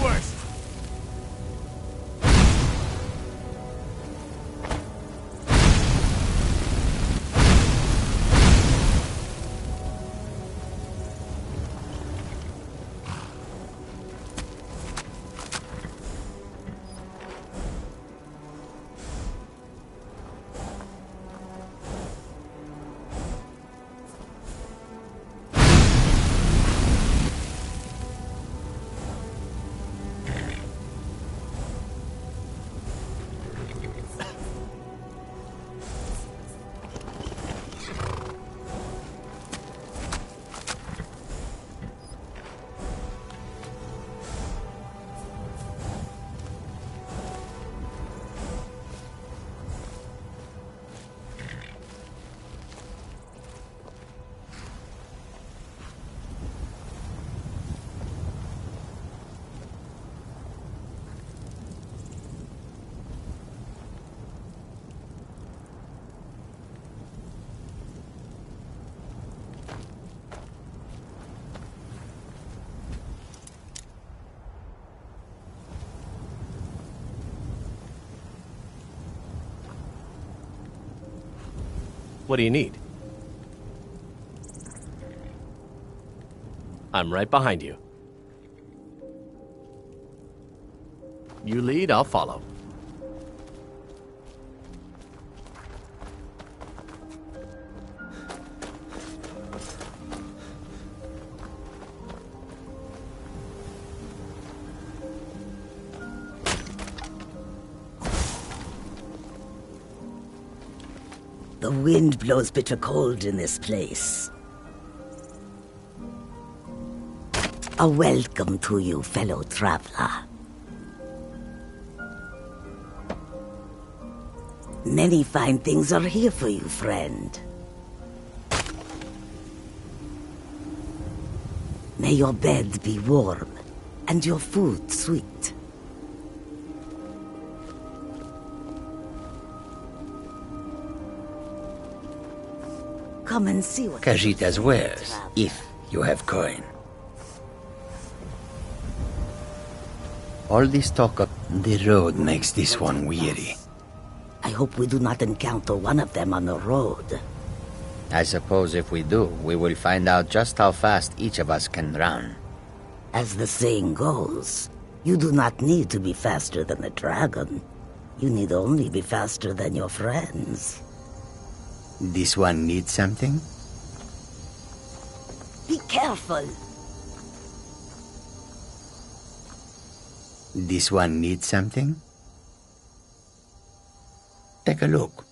worst. What do you need? I'm right behind you. You lead, I'll follow. The wind blows bitter cold in this place. A welcome to you, fellow traveler. Many fine things are here for you, friend. May your bed be warm, and your food sweet. Come and see what Kajita's wares, if you have coin. All this talk of the road makes this one weary. I hope we do not encounter one of them on the road. I suppose if we do, we will find out just how fast each of us can run. As the saying goes, you do not need to be faster than a dragon. You need only be faster than your friends. This one needs something? Be careful! This one needs something? Take a look.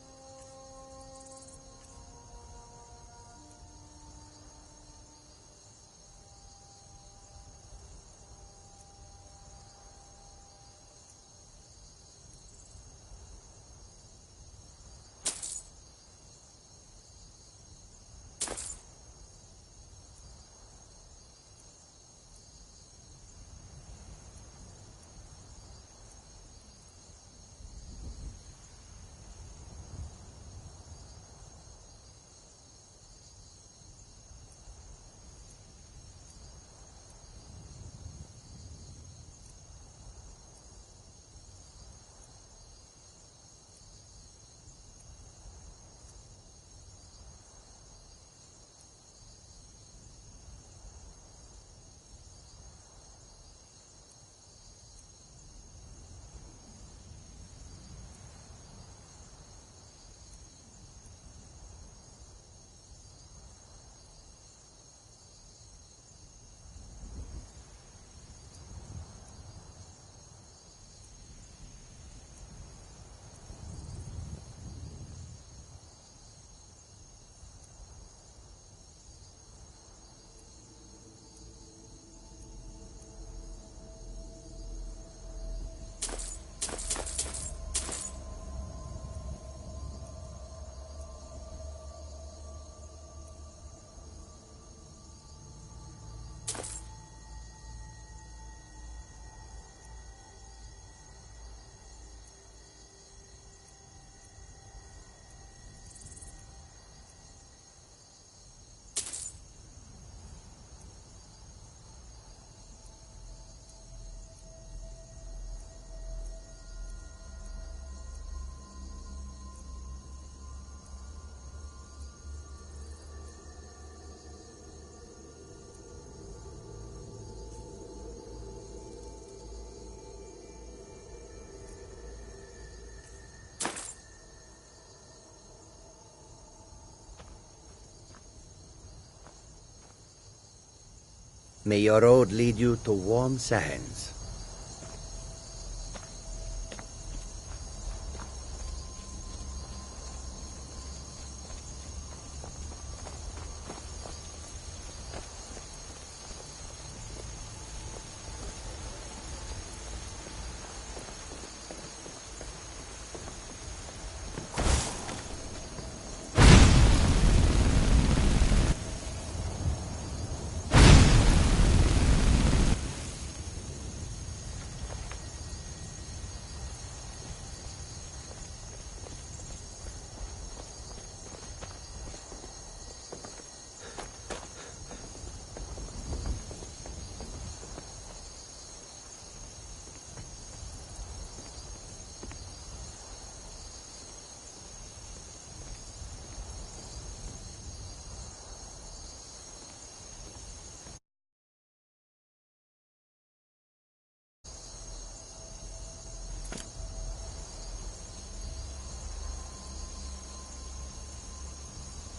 May your road lead you to warm sands.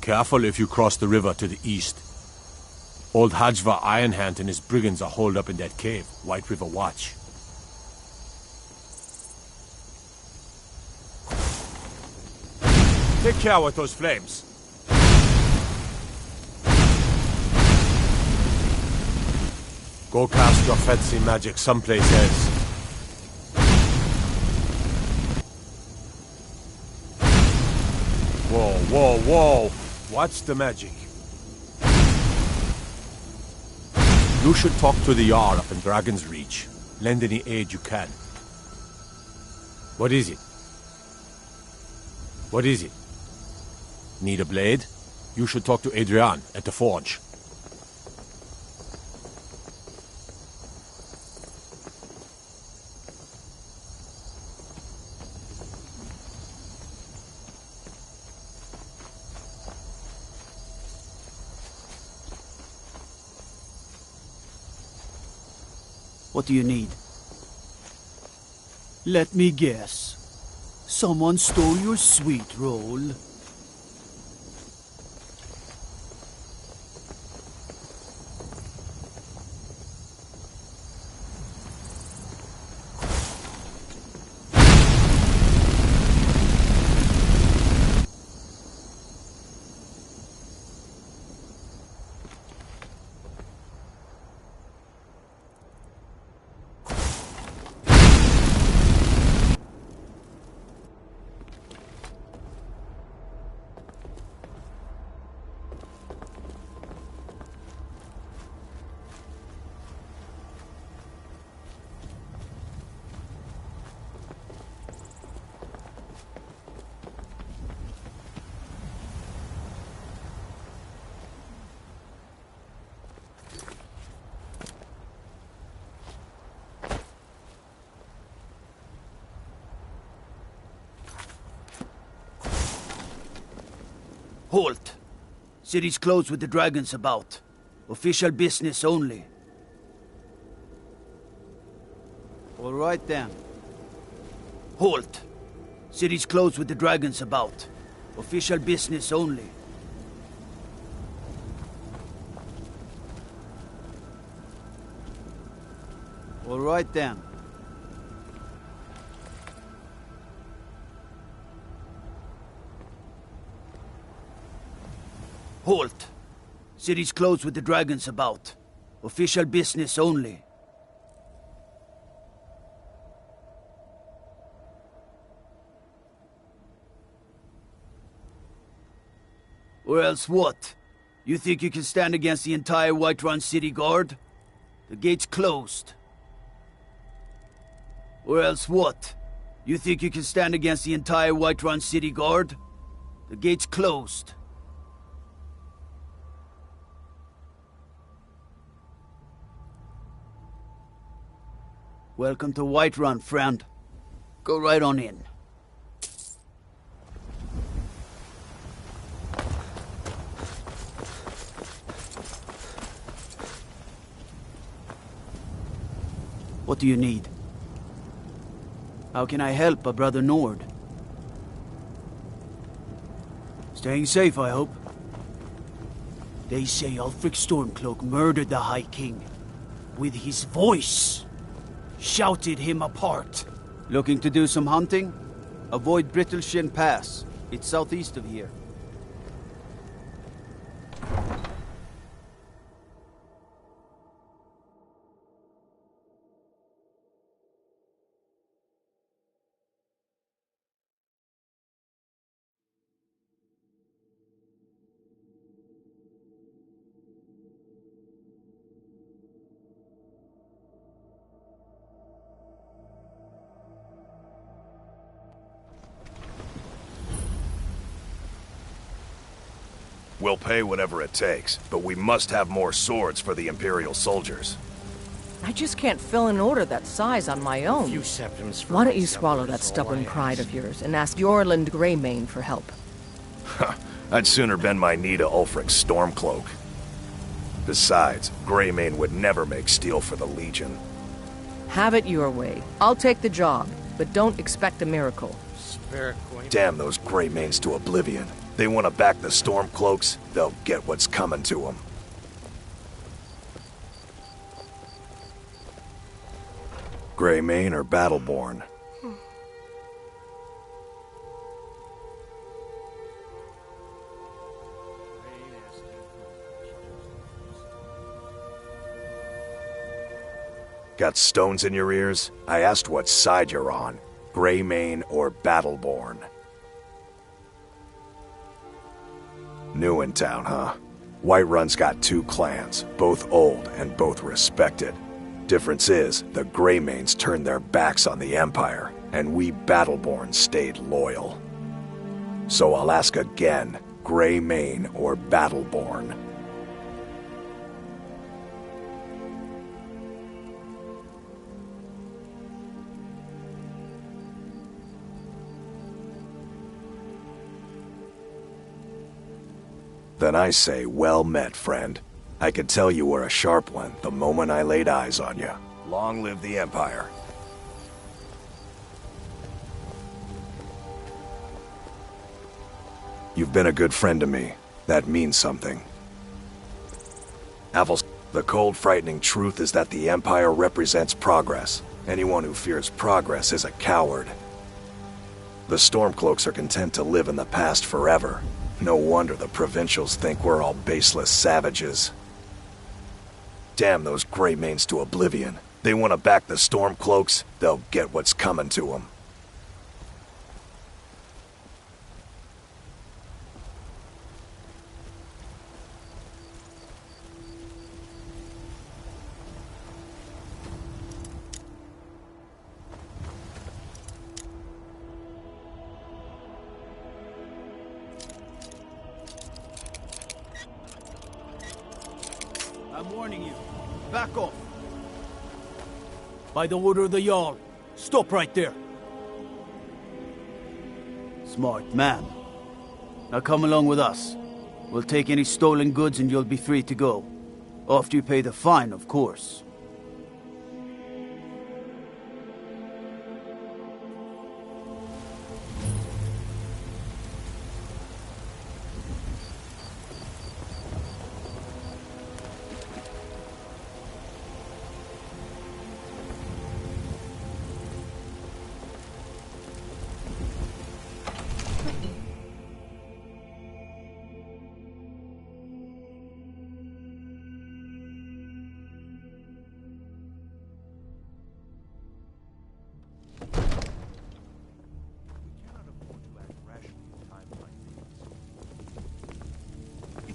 Careful if you cross the river to the east. Old Hajva Ironhand and his brigands are holed up in that cave, White River Watch. Take care with those flames. Go cast your fancy magic someplace else. Whoa, whoa, whoa! What's the magic? You should talk to the Jarl up in Dragon's Reach. Lend any aid you can. What is it? What is it? Need a blade? You should talk to Adrian at the forge. What do you need? Let me guess. Someone stole your sweet roll. Halt! City's closed with the dragons about. Official business only. All right then. Halt! City's closed with the dragons about. Official business only. All right then. Halt! City's closed with the dragons about. Official business only. Or else what? You think you can stand against the entire Whiterun City Guard? The gate's closed. Or else what? You think you can stand against the entire Whiterun City Guard? The gate's closed. Welcome to Whiterun, friend. Go right on in. What do you need? How can I help a brother Nord? Staying safe, I hope. They say Ulfric Stormcloak murdered the High King, with his voice, shouted him apart. Looking to do some hunting? Avoid Brittleshin Pass. It's southeast of here. We'll pay whatever it takes, but we must have more swords for the Imperial soldiers. I just can't fill an order that size on my own. Few septums for Why don't you myself swallow is that all stubborn I pride ask. of yours and ask Yorland Greymane for help? I'd sooner bend my knee to Ulfric's Stormcloak. Besides, Greymane would never make steel for the Legion. Have it your way. I'll take the job, but don't expect a miracle. Damn those Greymanes to oblivion. They want to back the Stormcloaks, they'll get what's coming to them. Greymane or Battleborn? Got stones in your ears? I asked what side you're on. Greymane or Battleborn? New in town, huh? Whiterun's got two clans, both old and both respected. Difference is, the Greymanes turned their backs on the Empire, and we Battleborn stayed loyal. So I'll ask again, Greymane or Battleborn? Then I say, well met, friend. I could tell you were a sharp one the moment I laid eyes on you. Long live the Empire. You've been a good friend to me. That means something. Avils, the cold, frightening truth is that the Empire represents progress. Anyone who fears progress is a coward. The Stormcloaks are content to live in the past forever. No wonder the provincials think we're all baseless savages. Damn those Greymanes to oblivion. They want to back the Stormcloaks, they'll get what's coming to them. I'm warning you. Back off. By the order of the Jarl, stop right there. Smart man. Now come along with us. We'll take any stolen goods and you'll be free to go. After you pay the fine, of course.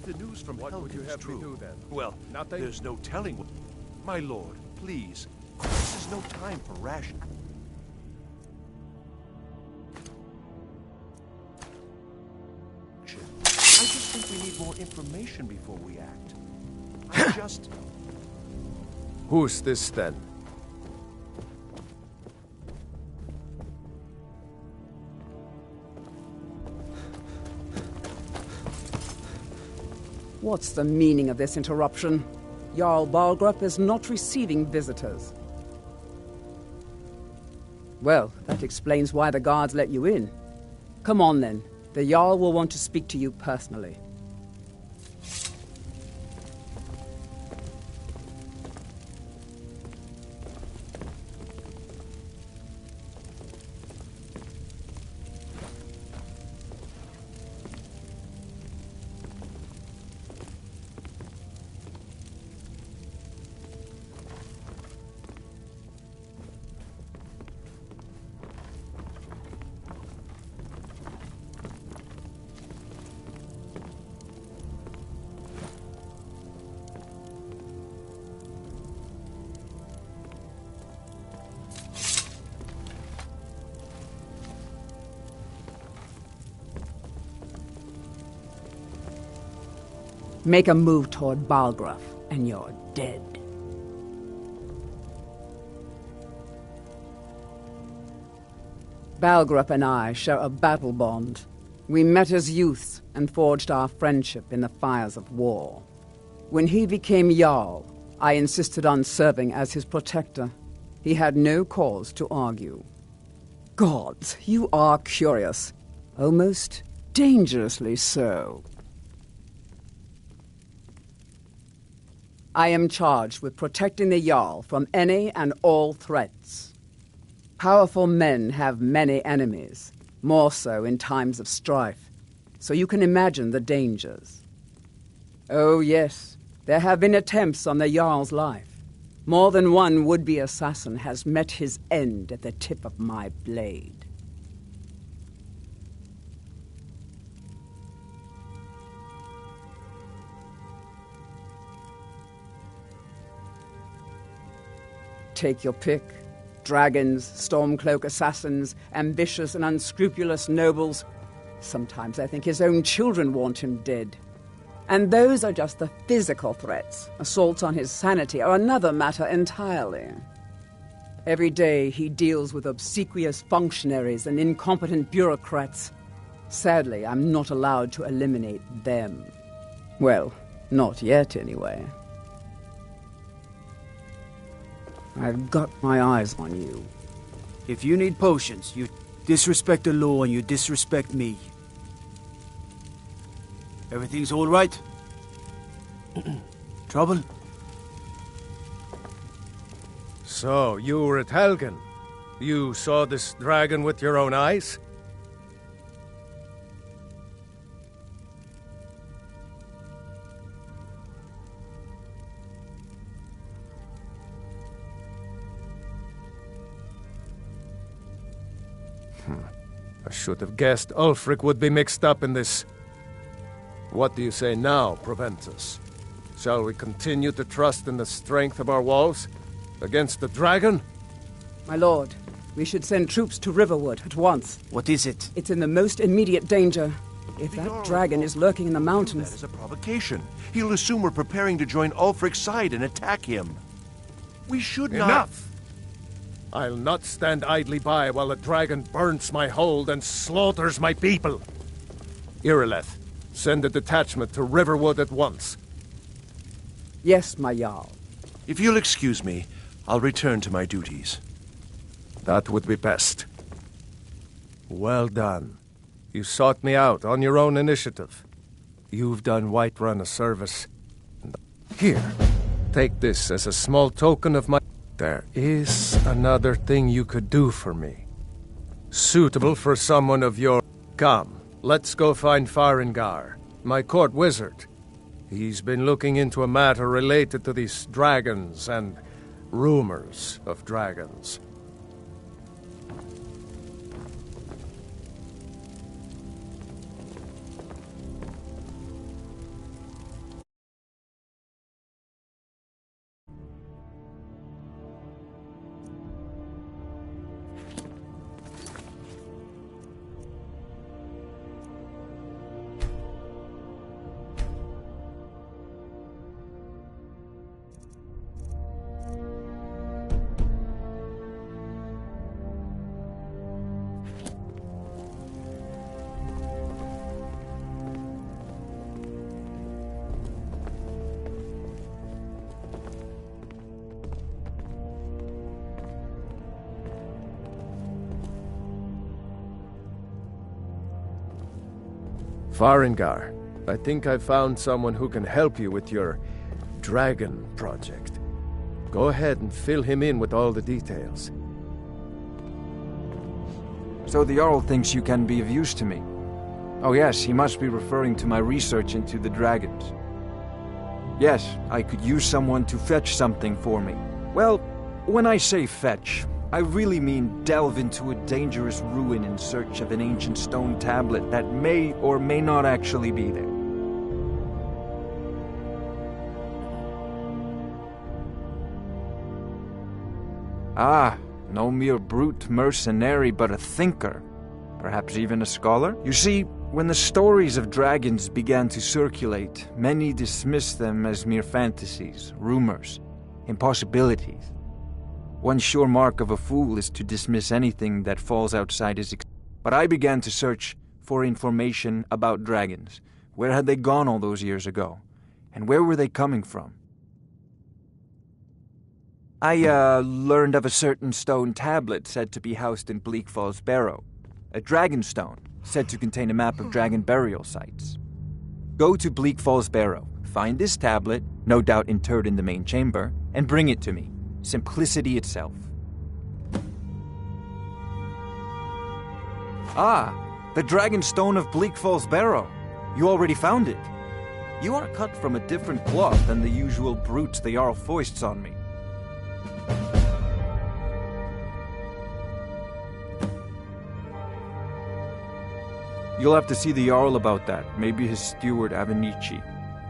The news from What would you have true. me do then? Well, Nothing? there's no telling. My lord, please. This is no time for rash. I just think we need more information before we act. I just... Who's this then? What's the meaning of this interruption? Jarl Balgrup is not receiving visitors. Well, that explains why the guards let you in. Come on then. The Jarl will want to speak to you personally. Make a move toward Balgraf, and you're dead. Balgraf and I share a battle bond. We met as youths and forged our friendship in the fires of war. When he became Jarl, I insisted on serving as his protector. He had no cause to argue. Gods, you are curious. Almost dangerously so. I am charged with protecting the Jarl from any and all threats. Powerful men have many enemies, more so in times of strife, so you can imagine the dangers. Oh yes, there have been attempts on the Jarl's life. More than one would-be assassin has met his end at the tip of my blade. Take your pick. Dragons, Stormcloak assassins, ambitious and unscrupulous nobles. Sometimes I think his own children want him dead. And those are just the physical threats. Assaults on his sanity are another matter entirely. Every day he deals with obsequious functionaries and incompetent bureaucrats. Sadly, I'm not allowed to eliminate them. Well, not yet anyway. I've got my eyes on you. If you need potions, you disrespect the law and you disrespect me. Everything's all right? Trouble? So, you were at Helgen. You saw this dragon with your own eyes? I should have guessed Ulfric would be mixed up in this. What do you say now, Proventus? Shall we continue to trust in the strength of our walls against the dragon? My lord, we should send troops to Riverwood at once. What is it? It's in the most immediate danger. If that dragon is lurking in the mountains... That is a provocation. He'll assume we're preparing to join Ulfric's side and attack him. We should not... Enough! I'll not stand idly by while the dragon burns my hold and slaughters my people. Irileth, send a detachment to Riverwood at once. Yes, my Jarl. If you'll excuse me, I'll return to my duties. That would be best. Well done. You sought me out on your own initiative. You've done Whiterun a service. Here, take this as a small token of my... There is another thing you could do for me. Suitable for someone of your... Come, let's go find Farengar, my court wizard. He's been looking into a matter related to these dragons and rumors of dragons. Farengar, I think I've found someone who can help you with your dragon project. Go ahead and fill him in with all the details. So the Jarl thinks you can be of use to me. Oh yes, he must be referring to my research into the dragons. Yes, I could use someone to fetch something for me. Well, when I say fetch, I really mean delve into a dangerous ruin in search of an ancient stone tablet that may or may not actually be there. Ah, no mere brute mercenary, but a thinker. Perhaps even a scholar? You see, when the stories of dragons began to circulate, many dismissed them as mere fantasies, rumors, impossibilities. One sure mark of a fool is to dismiss anything that falls outside his But I began to search for information about dragons. Where had they gone all those years ago? And where were they coming from? I learned of a certain stone tablet said to be housed in Bleak Falls Barrow. A dragon stone, said to contain a map of dragon burial sites. Go to Bleak Falls Barrow, find this tablet, no doubt interred in the main chamber, and bring it to me. Simplicity itself. Ah, the dragon stone of Bleak Falls Barrow. You already found it. You are cut from a different cloth than the usual brutes the Jarl foists on me. You'll have to see the Jarl about that, maybe his steward Avenici.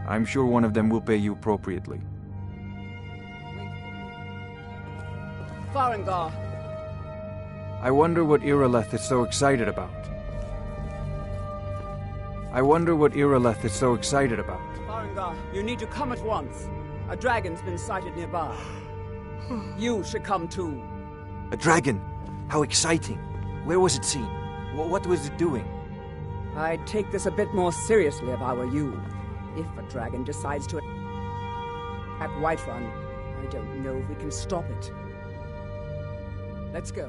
I'm sure one of them will pay you appropriately. Farengar. I wonder what Irileth is so excited about. Farengar, you need to come at once. A dragon's been sighted nearby. You should come too. A dragon? How exciting. Where was it seen? What was it doing? I'd take this a bit more seriously if I were you. If a dragon decides to attack Whiterun, I don't know if we can stop it. Let's go.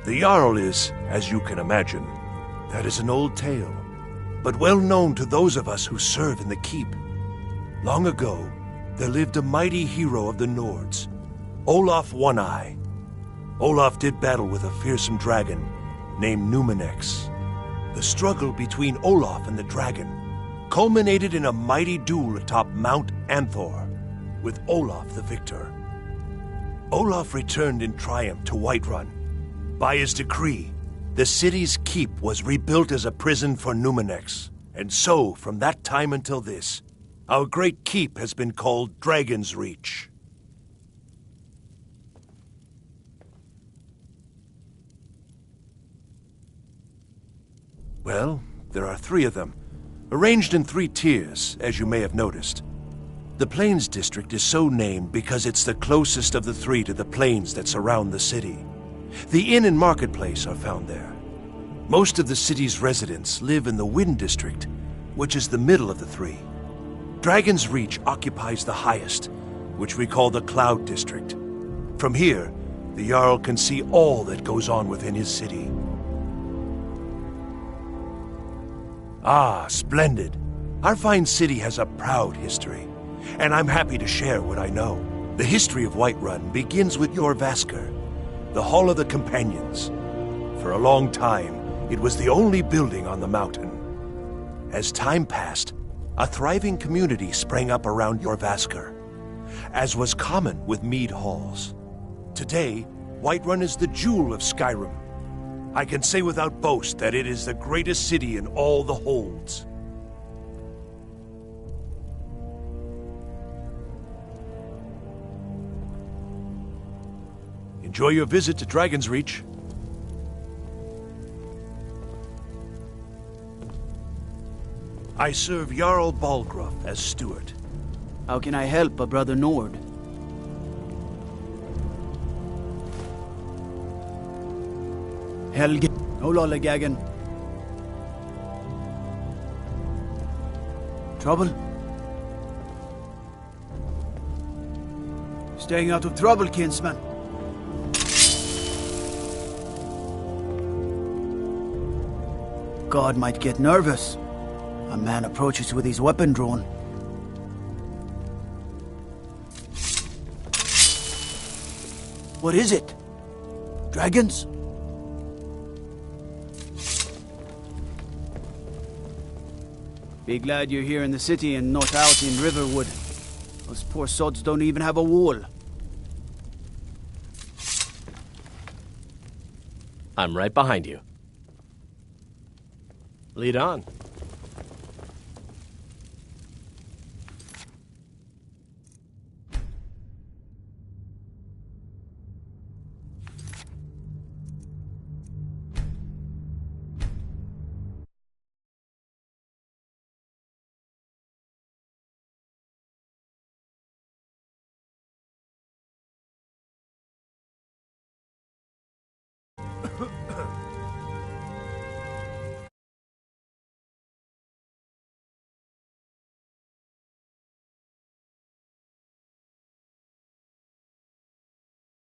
The Jarl is, as you can imagine. That is an old tale, but well known to those of us who serve in the keep. Long ago, there lived a mighty hero of the Nords, Olaf One-Eye. Olaf did battle with a fearsome dragon named Numenex. The struggle between Olaf and the dragon culminated in a mighty duel atop Mount Anthor, with Olaf the victor. Olaf returned in triumph to Whiterun. By his decree, the city's keep was rebuilt as a prison for Numenex. And so, from that time until this, our great keep has been called Dragon's Reach. Well, there are 3 of them, arranged in 3 tiers, as you may have noticed. The Plains District is so named because it's the closest of the 3 to the plains that surround the city. The inn and marketplace are found there. Most of the city's residents live in the Wind District, which is the middle of the 3. Dragon's Reach occupies the highest, which we call the Cloud District. From here, the Jarl can see all that goes on within his city. Ah, splendid. Our fine city has a proud history, and I'm happy to share what I know. The history of Whiterun begins with Jorvaskr, the Hall of the Companions. For a long time, it was the only building on the mountain. As time passed, a thriving community sprang up around Jorvaskr, as was common with mead halls. Today, Whiterun is the jewel of Skyrim. I can say without boast that it is the greatest city in all the holds. Enjoy your visit to Dragon's Reach. I serve Jarl Balgruuf as steward. How can I help a brother Nord? Helge. Ololagagan. Trouble? Staying out of trouble, kinsman. God might get nervous. A man approaches with his weapon drawn. What is it? Dragons? Be glad you're here in the city and not out in Riverwood. Those poor sods don't even have a wall. I'm right behind you. Lead on.